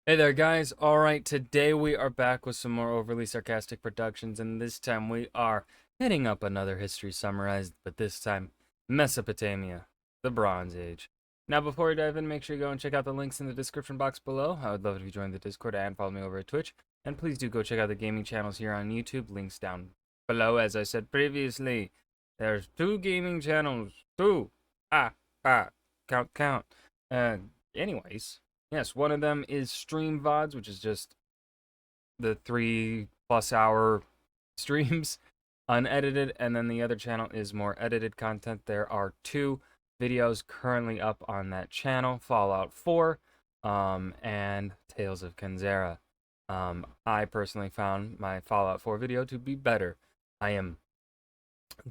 Hey there, guys. All right, today we are back with some more overly sarcastic productions, and this time we are hitting up another history summarized, but this time Mesopotamia, the Bronze Age. Now, before we dive in, make sure you go and check out the links in the description box below. I would love if you join the Discord and follow me over at Twitch, and please do go check out the gaming channels here on YouTube. Links down below, as I said previously. There's two gaming channels. Two. Count, count. Anyways. Yes, one of them is stream VODs, which is just the 3+ hour streams, unedited, and then the other channel is more edited content. There are two videos currently up on that channel, Fallout 4 and Tales of Kenzera. I personally found my Fallout 4 video to be better. I am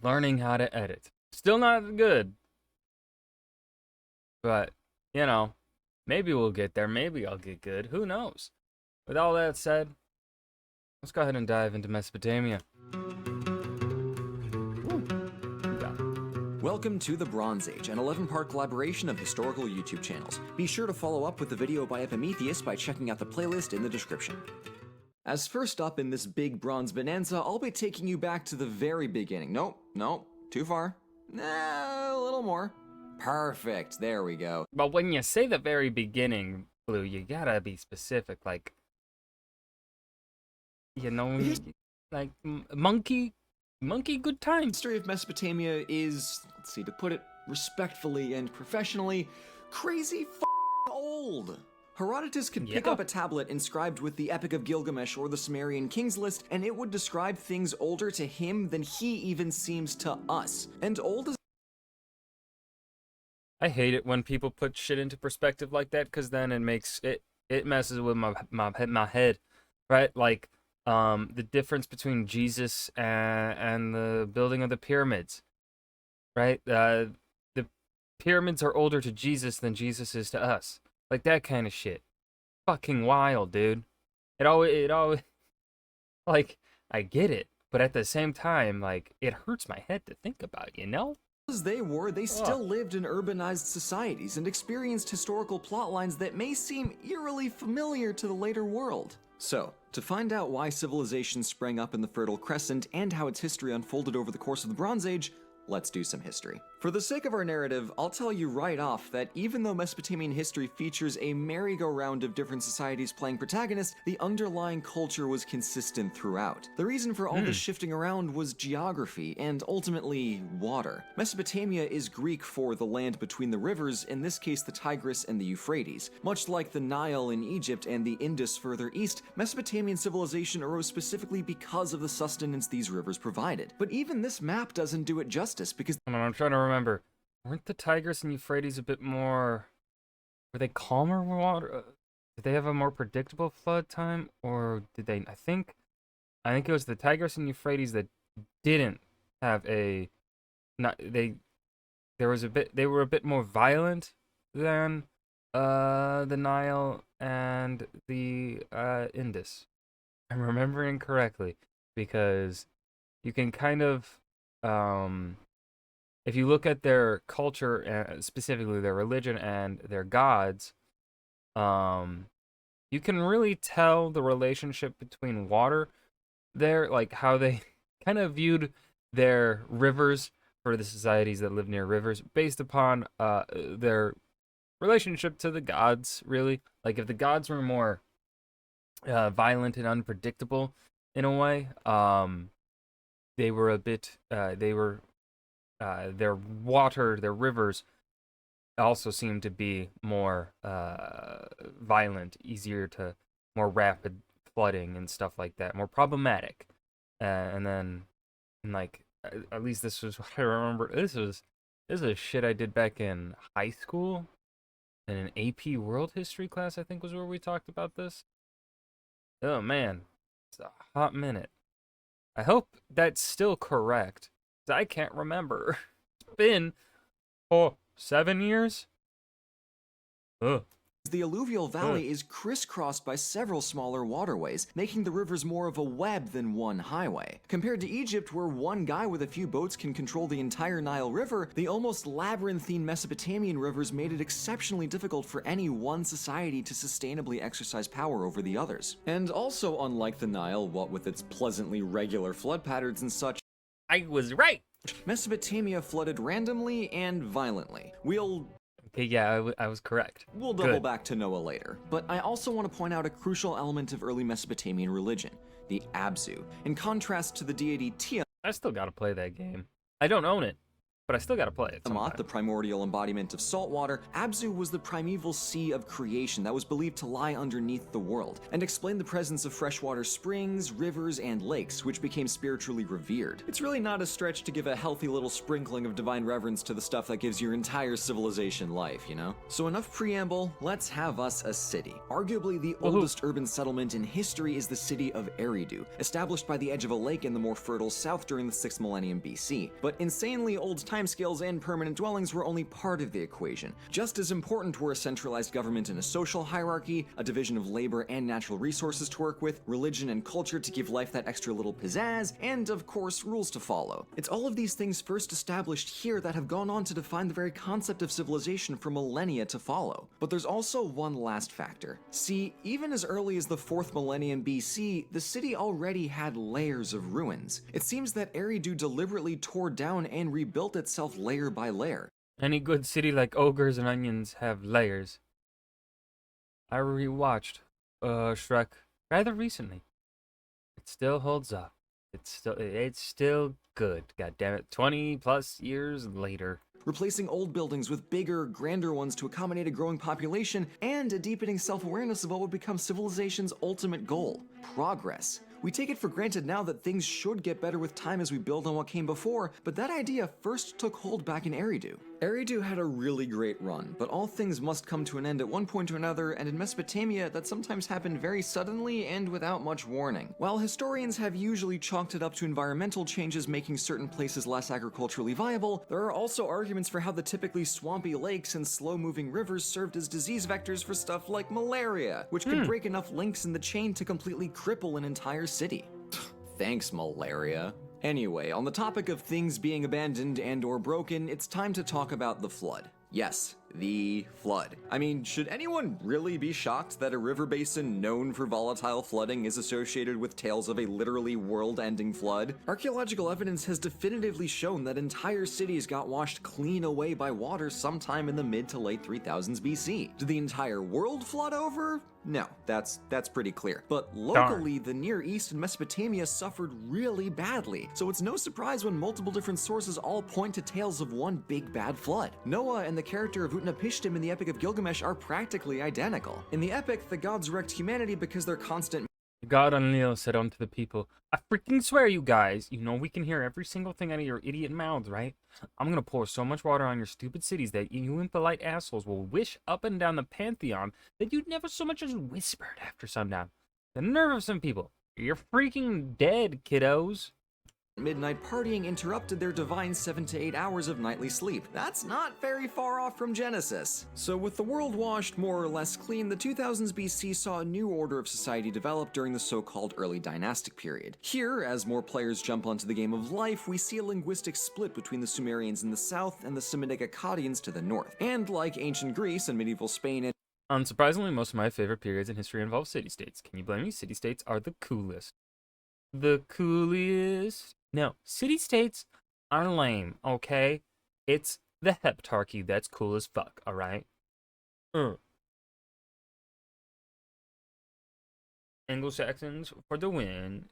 learning how to edit. Still not good, but, you know, maybe we'll get there. Maybe I'll get good. Who knows? With all that said, let's go ahead and dive into Mesopotamia. Welcome to the Bronze Age, an 11-part collaboration of historical YouTube channels. Be sure to follow up with the video by Epimetheus by checking out the playlist in the description. As first up in this big bronze bonanza, I'll be taking you back to the very beginning. Nope, too far. Nah, a little more. Perfect, there we go. But when you say the very beginning, Blue, you gotta be specific. Like, you know, like monkey good The times. history of Mesopotamia is, let's see, to put it respectfully and professionally, crazy old. Herodotus could pick up a tablet inscribed with the Epic of Gilgamesh or the Sumerian Kings List, and it would describe things older to him than he even seems to us. And old as I hate it when people put shit into perspective like that, because then it messes with my head, right? Like, the difference between Jesus and the building of the pyramids, right? The pyramids are older to Jesus than Jesus is to us. Like, that kind of shit. Fucking wild, dude. It always, like, I get it, but at the same time, like, it hurts my head to think about, you know? they were, they still lived in urbanized societies and experienced historical plotlines that may seem eerily familiar to the later world. So, to find out why civilization sprang up in the Fertile Crescent and how its history unfolded over the course of the Bronze Age, let's do some history. For the sake of our narrative, I'll tell you right off that even though Mesopotamian history features a merry-go-round of different societies playing protagonists, the underlying culture was consistent throughout. The reason for all this shifting around was geography, and ultimately, water. Mesopotamia is Greek for the land between the rivers, in this case the Tigris and the Euphrates. Much like the Nile in Egypt and the Indus further east, Mesopotamian civilization arose specifically because of the sustenance these rivers provided. But even this map doesn't do it justice, because I'm trying to remember. Weren't the Tigris and Euphrates a bit more... Were they calmer water? Did they have a more predictable flood time? Or did they... I think it was the Tigris and Euphrates that didn't have a... Not... They were a bit more violent than the Nile and the Indus. I'm remembering correctly, because you can kind of... if you look at their culture, specifically their religion and their gods, you can really tell the relationship between water there, like how they kind of viewed their rivers for the societies that live near rivers based upon their relationship to the gods, really. Like, if the gods were more violent and unpredictable in a way, they were a bit, their water, their rivers also seem to be more violent, more rapid flooding and stuff like that, more problematic. And then, at least this was what I remember. This is shit I did back in high school, in an AP World History class, I think was where we talked about this. Oh man, it's a hot minute. I hope that's still correct. I can't remember. It's been 7 years. Ugh. The alluvial valley is crisscrossed by several smaller waterways, making the rivers more of a web than one highway. Compared to Egypt, where one guy with a few boats can control the entire Nile River, the almost labyrinthine Mesopotamian rivers made it exceptionally difficult for any one society to sustainably exercise power over the others. And also, unlike the Nile, what with its pleasantly regular flood patterns and such, I was right. Mesopotamia flooded randomly and violently. Okay, yeah, I was correct. We'll double back to Noah later, but I also want to point out a crucial element of early Mesopotamian religion, the Abzu. In contrast to the deity Tiamat, I still gotta play that game. I don't own it, but I still gotta play it sometime. the primordial embodiment of salt water, Abzu was the primeval sea of creation that was believed to lie underneath the world, and explained the presence of freshwater springs, rivers, and lakes, which became spiritually revered. It's really not a stretch to give a healthy little sprinkling of divine reverence to the stuff that gives your entire civilization life, you know? So enough preamble, let's have us a city. Arguably the oldest urban settlement in history is the city of Eridu, established by the edge of a lake in the more fertile south during the 6th millennium BC. But insanely old timescales and permanent dwellings were only part of the equation. Just as important were a centralized government and a social hierarchy, a division of labor and natural resources to work with, religion and culture to give life that extra little pizzazz, and of course, rules to follow. It's all of these things first established here that have gone on to define the very concept of civilization for millennia to follow. But there's also one last factor. See, even as early as the 4th millennium BC, the city already had layers of ruins. It seems that Eridu deliberately tore down and rebuilt itself layer by layer. Any good city like ogres and onions have layers. I rewatched Shrek rather recently. It still holds up. It's still good. God damn it. 20 plus years later. Replacing old buildings with bigger, grander ones to accommodate a growing population and a deepening self-awareness of what would become civilization's ultimate goal: progress. We take it for granted now that things should get better with time as we build on what came before, but that idea first took hold back in Eridu. Eridu had a really great run, but all things must come to an end at one point or another, and in Mesopotamia, that sometimes happened very suddenly and without much warning. While historians have usually chalked it up to environmental changes making certain places less agriculturally viable, there are also arguments for how the typically swampy lakes and slow-moving rivers served as disease vectors for stuff like malaria, which could break enough links in the chain to completely cripple an entire city. Thanks, malaria. Anyway, on the topic of things being abandoned and/or broken, it's time to talk about the flood. Yes, the flood. I mean, should anyone really be shocked that a river basin known for volatile flooding is associated with tales of a literally world-ending flood? Archaeological evidence has definitively shown that entire cities got washed clean away by water sometime in the mid to late 3000s BC. Did the entire world flood over? No, that's pretty clear. But locally, the Near East and Mesopotamia suffered really badly, so it's no surprise when multiple different sources all point to tales of one big bad flood. Noah and the character of Utnapishtim in the Epic of Gilgamesh are practically identical. In the epic, the gods wrecked humanity because their constant God Enlil said unto the people, I freaking swear, you guys, you know we can hear every single thing out of your idiot mouths, right? I'm gonna pour so much water on your stupid cities that you impolite assholes will wish up and down the pantheon that you'd never so much as whispered after sundown. The nerve of some people. You're freaking dead, kiddos. midnight partying interrupted their divine 7 to 8 hours of nightly sleep. That's not very far off from Genesis. So with the world washed more or less clean, the 2000s BC saw a new order of society develop during the so-called early dynastic period. Here, as more players jump onto the game of life, we see a linguistic split between the Sumerians in the south and the Semitic Akkadians to the north. And like ancient Greece and medieval Spain, Unsurprisingly, most of my favorite periods in history involve city-states. Can you blame me? City-states are the coolest. The coolest? No, city-states are lame, okay? It's the heptarchy that's cool as fuck, alright? Anglo-Saxons for the win.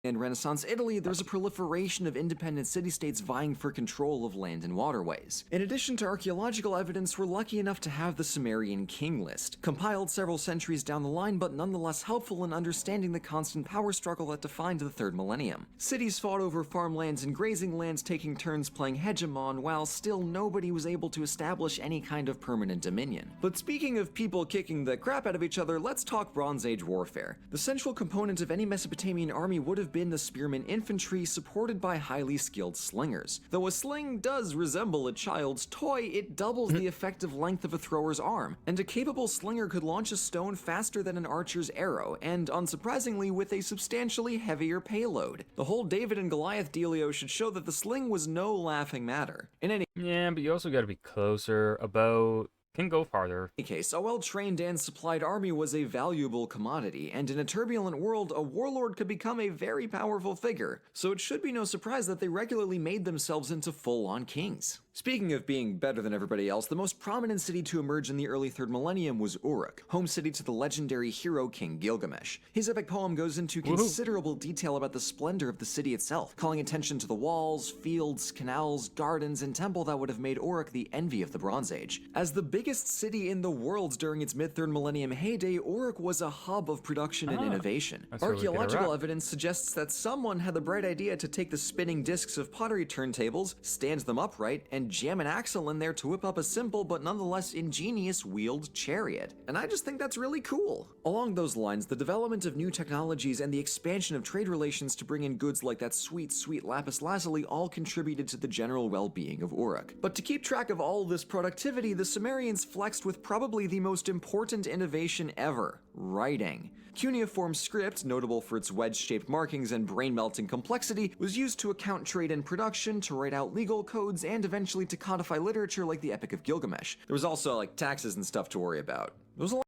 In Renaissance Italy, there's a proliferation of independent city-states vying for control of land and waterways. In addition to archaeological evidence, we're lucky enough to have the Sumerian king list, compiled several centuries down the line but nonetheless helpful in understanding the constant power struggle that defined the 3rd millennium. Cities fought over farmlands and grazing lands, taking turns playing hegemon, while still nobody was able to establish any kind of permanent dominion. But speaking of people kicking the crap out of each other, let's talk Bronze Age warfare. The central component of any Mesopotamian army would have been the spearman infantry supported by highly skilled slingers. Though a sling does resemble a child's toy, it doubles the effective length of a thrower's arm, and a capable slinger could launch a stone faster than an archer's arrow, and unsurprisingly with a substantially heavier payload. The whole David and Goliath dealio should show that the sling was no laughing matter. In any Yeah, but you also got to be closer. A bow can go farther. case, a well-trained and supplied army was a valuable commodity, and in a turbulent world, a warlord could become a very powerful figure, so it should be no surprise that they regularly made themselves into full-on kings. Speaking of being better than everybody else, the most prominent city to emerge in the early 3rd millennium was Uruk, home city to the legendary hero King Gilgamesh. His epic poem goes into considerable detail about the splendor of the city itself, calling attention to the walls, fields, canals, gardens, and temple that would have made Uruk the envy of the Bronze Age. As the biggest city in the world during its mid-3rd millennium heyday, Uruk was a hub of production and innovation. That's where we get our Archaeological rock. evidence suggests that someone had the bright idea to take the spinning discs of pottery turntables, stand them upright, and jam an axle in there to whip up a simple but nonetheless ingenious wheeled chariot. And I just think that's really cool. Along those lines, the development of new technologies and the expansion of trade relations to bring in goods like that sweet, sweet lapis lazuli all contributed to the general well-being of Uruk. But to keep track of all this productivity, the Sumerians flexed with probably the most important innovation ever: writing. Cuneiform script, notable for its wedge-shaped markings and brain-melting complexity, was used to account trade and production, to write out legal codes, and eventually to codify literature like the Epic of Gilgamesh. There was also, like, taxes and stuff to worry about. There was a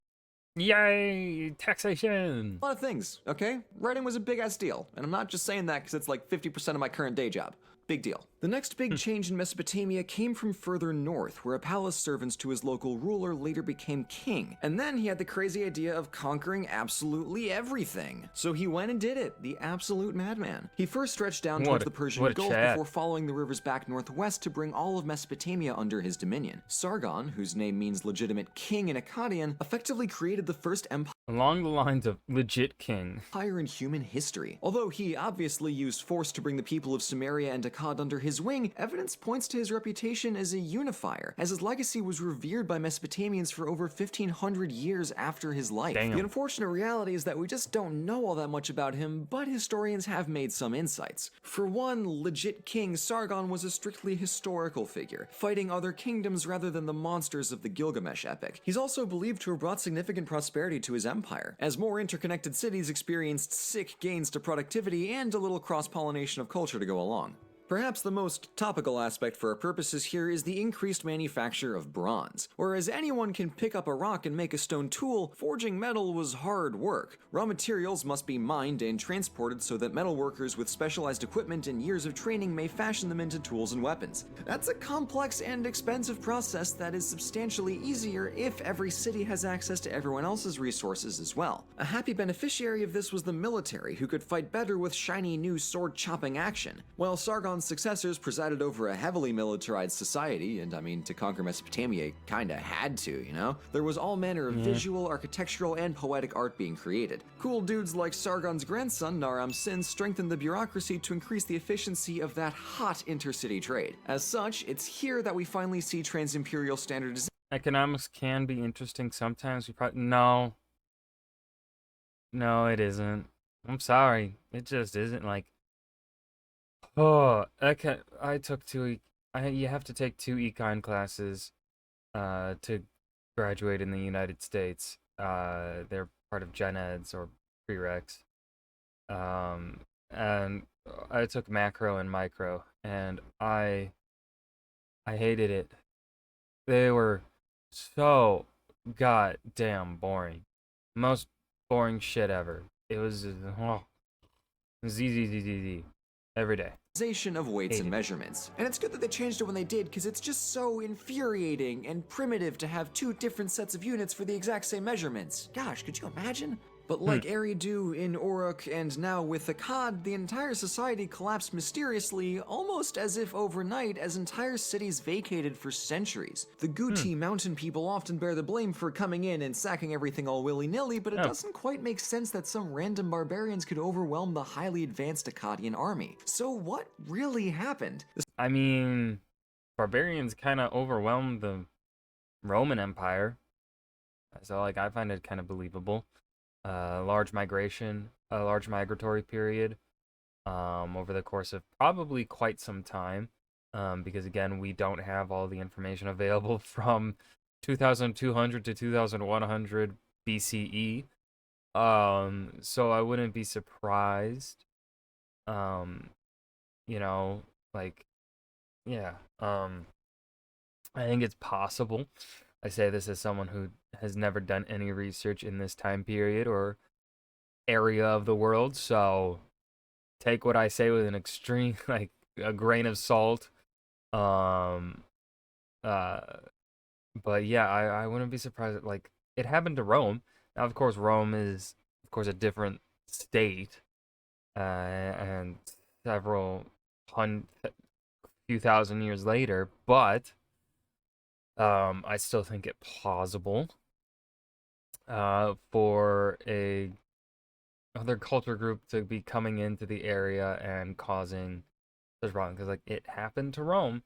Yay, taxation! lot of things, okay? Writing was a big-ass deal, and I'm not just saying that because it's like 50% of my current day job. Big deal. The next big change in Mesopotamia came from further north, where a palace servant to his local ruler later became king. And then he had the crazy idea of conquering absolutely everything. So he went and did it, the absolute madman. He first stretched down towards the Persian Gulf before following the rivers back northwest to bring all of Mesopotamia under his dominion. Sargon, whose name means legitimate king in Akkadian, effectively created the first empire Along the lines of legit king. in human history. Although he obviously used force to bring the people of Sumeria and Akkad under his wing, evidence points to his reputation as a unifier, as his legacy was revered by Mesopotamians for over 1,500 years after his life. Damn. The unfortunate reality is that we just don't know all that much about him, but historians have made some insights. For one, legit king Sargon was a strictly historical figure, fighting other kingdoms rather than the monsters of the Gilgamesh epic. He's also believed to have brought significant prosperity to his empire, as more interconnected cities experienced sick gains to productivity and a little cross-pollination of culture to go along. Perhaps the most topical aspect for our purposes here is the increased manufacture of bronze. Whereas anyone can pick up a rock and make a stone tool, forging metal was hard work. Raw materials must be mined and transported so that metal workers with specialized equipment and years of training may fashion them into tools and weapons. That's a complex and expensive process that is substantially easier if every city has access to everyone else's resources as well. A happy beneficiary of this was the military, who could fight better with shiny new sword-chopping action. While Sargon's successors presided over a heavily militarized society, and I mean, to conquer Mesopotamia, kinda had to, you know? There was all manner of visual, architectural, and poetic art being created. Cool dudes like Sargon's grandson, Naram-Sin, strengthened the bureaucracy to increase the efficiency of that hot intercity trade. As such, it's here that we finally see trans-imperial standardization. Economics can be interesting sometimes. No, it isn't. I'm sorry. It just isn't. Like, oh, I took you have to take 2 econ classes to graduate in the United States. They're part of gen eds or prereqs. And I took macro and micro, and I hated it. They were so goddamn boring. Most boring shit ever. It was Z every day. Of weights and measurements. And it's good that they changed it when they did, because it's just so infuriating and primitive to have 2 different sets of units for the exact same measurements. Gosh, could you imagine? But like Eridu in Uruk and now with Akkad, the entire society collapsed mysteriously, almost as if overnight, as entire cities vacated for centuries. The Guti mountain people often bear the blame for coming in and sacking everything all willy-nilly, but it doesn't quite make sense that some random barbarians could overwhelm the highly advanced Akkadian army. So what really happened? I mean, barbarians kind of overwhelmed the Roman Empire. So, like, I find it kind of believable. Large migration, a large migratory period. over the course of probably quite some time, because again, we don't have all the information available from 2200 to 2100 BCE. So I wouldn't be surprised. Um, you know, like, yeah. I think it's possible. I say this as someone who has never done any research in this time period or area of the world, so take what I say with an extreme, like a grain of salt. Um, uh, but yeah, I wouldn't be surprised. Like it happened to Rome. Now, of course, Rome is, of course, a different state, and several few thousand years later. But I still think it plausible for a other culture group to be coming into the area and causing such problem, because like it happened to Rome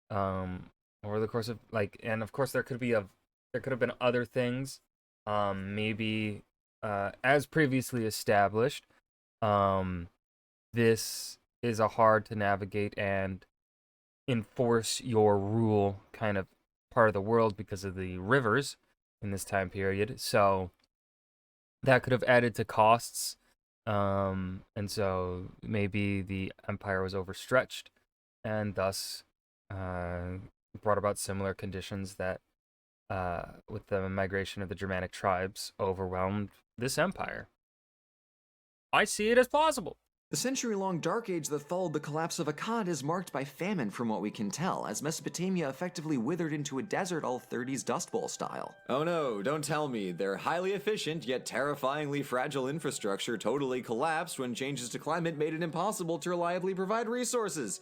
over the course of like, and of course there could have been other things, maybe as previously established, this is a hard to navigate and enforce your rule kind of part of the world because of the rivers in this time period. So that could have added to costs. And so maybe the empire was overstretched and thus brought about similar conditions that, with the migration of the Germanic tribes, overwhelmed this empire. I see it as plausible. The century-long Dark Age that followed the collapse of Akkad is marked by famine from what we can tell, as Mesopotamia effectively withered into a desert all 30s Dust Bowl style. Oh no, don't tell me. Their highly efficient yet terrifyingly fragile infrastructure totally collapsed when changes to climate made it impossible to reliably provide resources.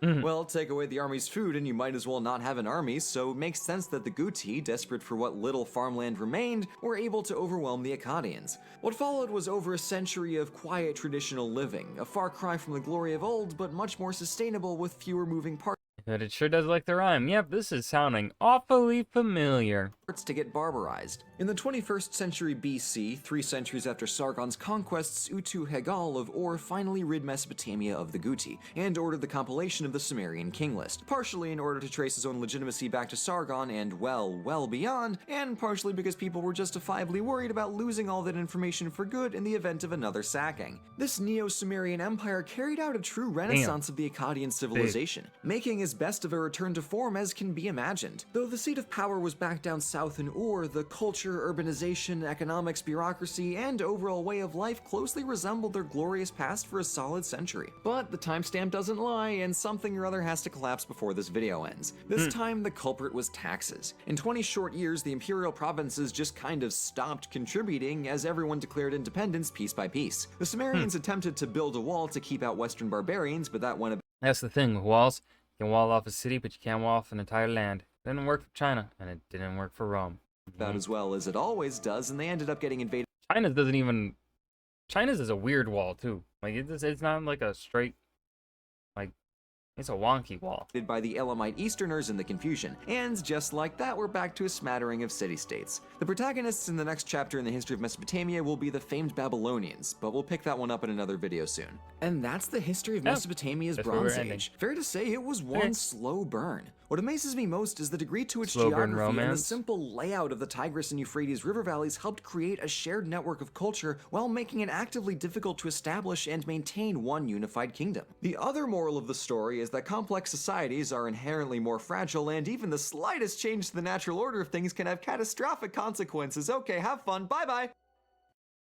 Well, take away the army's food and you might as well not have an army, so it makes sense that the Guti, desperate for what little farmland remained, were able to overwhelm the Akkadians. What followed was over a century of quiet traditional living, a far cry from the glory of old, but much more sustainable with fewer moving parts. But it sure does like the rhyme. Yep, this is sounding awfully familiar. To get barbarized. In the 21st century BC, 3 centuries after Sargon's conquests, Utu-Hegal of Ur finally rid Mesopotamia of the Guti, and ordered the compilation of the Sumerian king list, partially in order to trace his own legitimacy back to Sargon and, well beyond, and partially because people were justifiably worried about losing all that information for good in the event of another sacking. This Neo-Sumerian empire carried out a true renaissance of the Akkadian civilization, making as best of a return to form as can be imagined. Though the seat of power was back down south in Ur, the culture, urbanization, economics, bureaucracy, and overall way of life closely resembled their glorious past for a solid century. But the timestamp doesn't lie, and something or other has to collapse before this video ends. This time, the culprit was taxes. In 20 short years, the imperial provinces just kind of stopped contributing as everyone declared independence piece by piece. The Sumerians attempted to build a wall to keep out Western barbarians, but that went a That's the thing with walls. You can wall off a city, but you can't wall off an entire land. It didn't work for China, and it didn't work for Rome. about as well as it always does, and they ended up getting invaded. China's is a weird wall too. Like it's not like a straight, like it's a wonky wall. By the Elamite Easterners in the confusion. And just like that, we're back to a smattering of city-states. The protagonists in the next chapter in the history of Mesopotamia will be the famed Babylonians, but we'll pick that one up in another video soon. And that's the history of Mesopotamia's Bronze Age. Fair to say, it was one slow burn. What amazes me most is the degree to which geography and the simple layout of the Tigris and Euphrates river valleys helped create a shared network of culture while making it actively difficult to establish and maintain one unified kingdom. The other moral of the story is that complex societies are inherently more fragile, and even the slightest change to the natural order of things can have catastrophic consequences. Okay, have fun, bye-bye!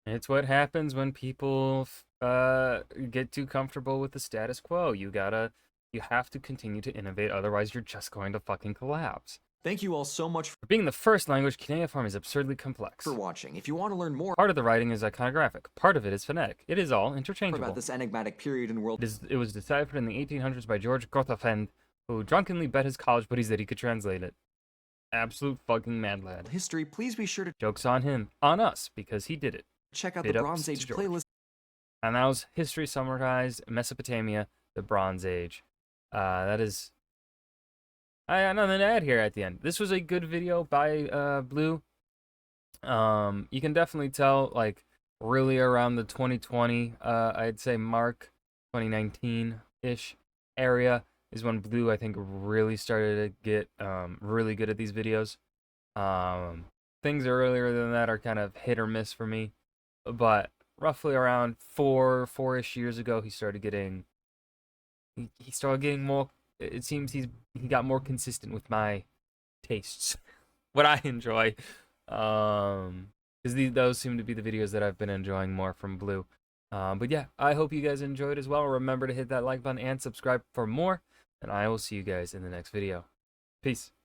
It's what happens when people get too comfortable with the status quo. You have to continue to innovate, otherwise you're just going to fucking collapse. Thank you all so much For being the first language, cuneiform is absurdly complex. for watching. If you want to learn more Part of the writing is iconographic, part of it is phonetic. It is all interchangeable. about this enigmatic period in world It was deciphered in the 1800s by George Gothafend, who drunkenly bet his college buddies that he could translate it. Absolute fucking mad lad. history, please be sure to Joke's on him, on us, because he did it. check out Big the ups Bronze to Age George. playlist And that was History Summarized, Mesopotamia, the Bronze Age. That is... I got nothing to add here at the end. This was a good video by Blue. You can definitely tell, like, really around the 2020, I'd say mark, 2019-ish area is when Blue, I think, really started to get really good at these videos. Um, Things earlier than that are kind of hit or miss for me, but roughly around four-ish years ago, he started getting more. It seems he got more consistent with my tastes, what I enjoy. Because those seem to be the videos that I've been enjoying more from Blue. But yeah, I hope you guys enjoyed as well. Remember to hit that like button and subscribe for more, and I will see you guys in the next video. Peace.